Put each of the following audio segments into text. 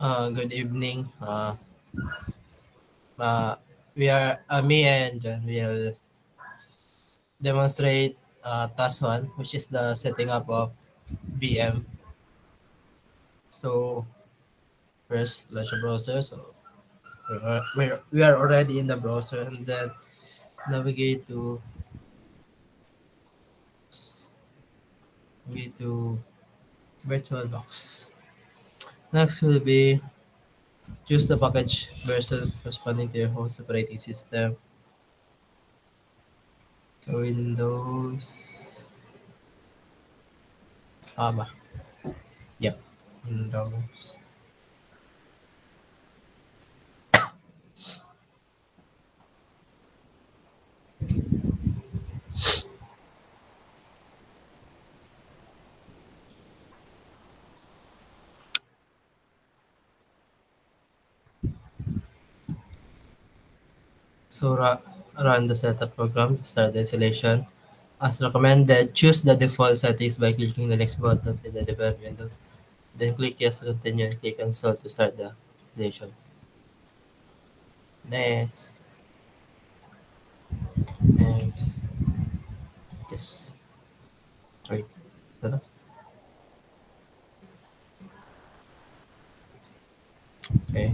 Good evening. Uh, we are me and John will demonstrate task one, which is the setting up of VM. So first, launch a browser. So we are already in the browser, and then navigate to navigate to VirtualBox. Next will be choose the package version corresponding to your host operating system. So Windows. Ba? Yep. Windows. So run the setup program to start the installation. As recommended, choose the default settings by clicking the next button in the develop windows. Then click yes to continue and click install to start the installation. Next, next, yes, sorry. Ito. Okay.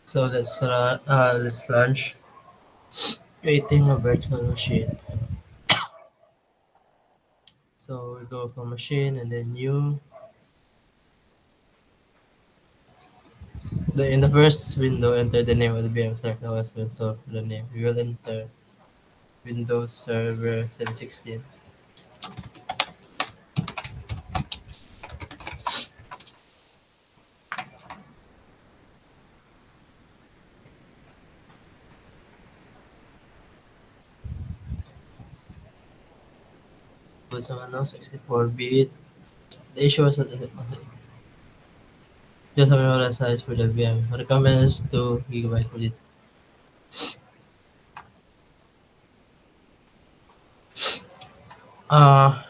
So let's launch creating a virtual machine. So we go for machine and then new. In the first window, enter the name of the VM select OS to install the name. We will enter Windows Server 2016. So ano, 64-bit. The issue was that just a memory size for the VM. Recommends 2 gigabyte for it. Ah,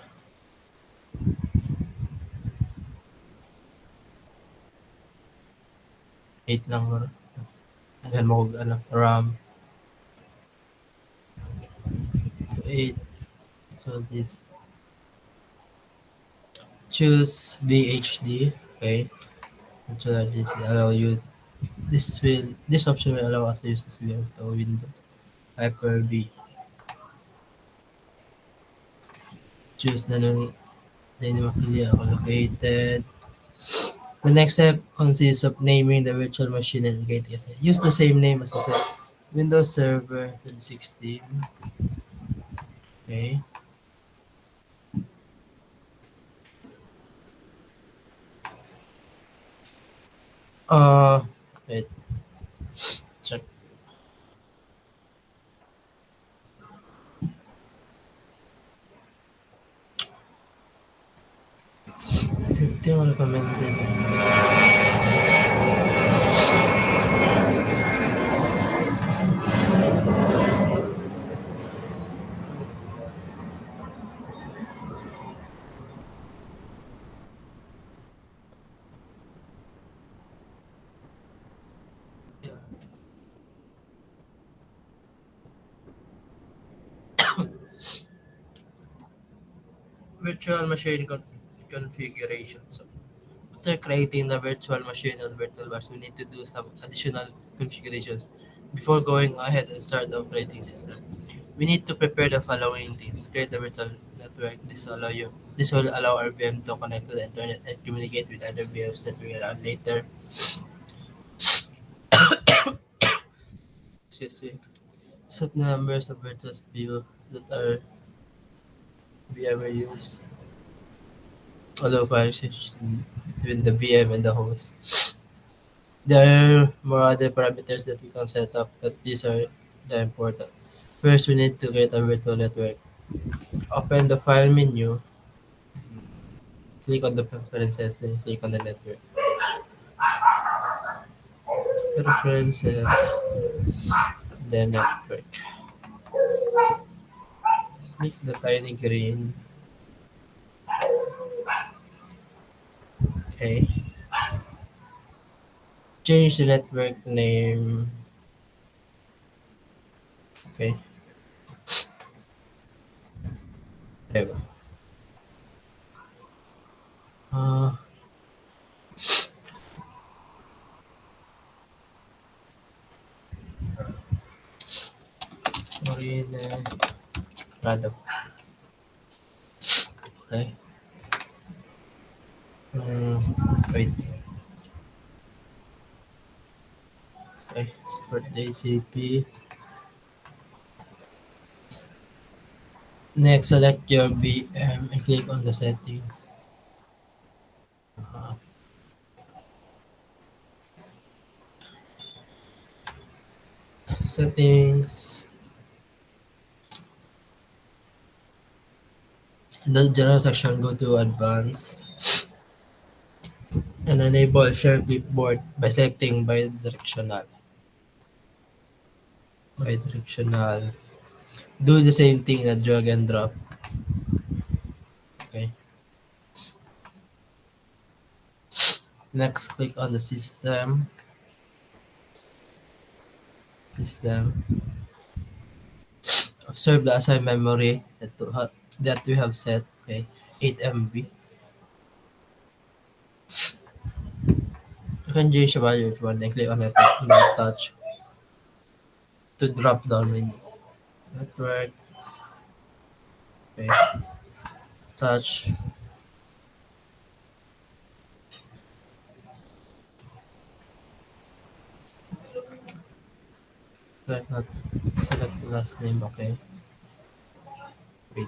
8 lang or tagal mo kung ano, RAM to 8. So this choose VHD. Okay. So that this will allow you this option will allow us to use this VM to Windows Hyper-V. Choose dynamically allocated. The next step consists of naming the virtual machine and locating it. Use the same name as I said. Windows Server 2016. Okay. Uh, wait, check. 50 recommended. Virtual machine configuration. So after creating the virtual machine on VirtualBox, we need to do some additional configurations before going ahead and start the operating system. We need to prepare the following things. Create the virtual network. This will allow our VM to connect to the internet and communicate with other VMs that we will add later. Excuse me. Set the numbers of virtual CPU that are VM are used. Allow file exchange between the VM and the host. There are more other parameters that we can set up, but the important. First, we need to create a virtual network. Open the file menu, click on the preferences, then click on the network. Preferences, then network. Click the tiny green. Okay. Change the network name. Okay. There we go. Uh, Marine, Rado. Okay. Wait. Okay. For JCP. Next, select your VM and click on the settings. Uh, Settings. In the general section, go to advanced and enable share clipboard by selecting bidirectional. Bidirectional. Do the same thing that drag and drop. Okay. Next, click on the system. System. Observe the assigned memory that we have set. Okay. 8 MB. You can change the value if you want and click on the touch to drop down menu. Network. Okay. Touch. Select the last name. Okay. Wait.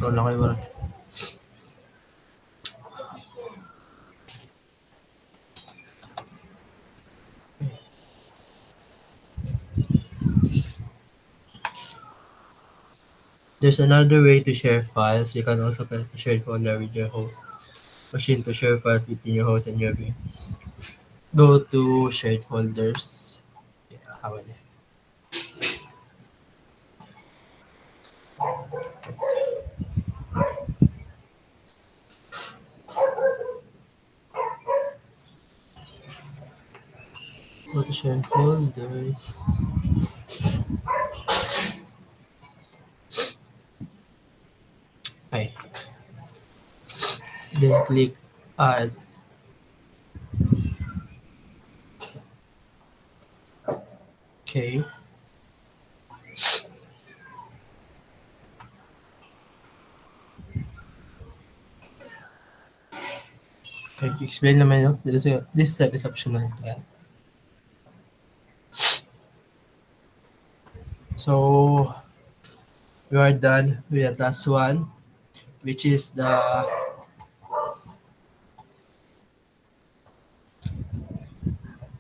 Roll lang kayo. There's another way to share files. You can also connect a shared folder with your host machine to share files between your host and your view. Go to shared folders. Yeah, how are they? Go to shared folders. Okay. Then click add. Okay. Okay, explain naman yun. This step is optional. Yeah. So, we are done with the last one, which is the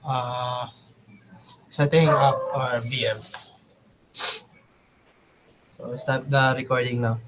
uh, setting up our VM. So, start the recording now.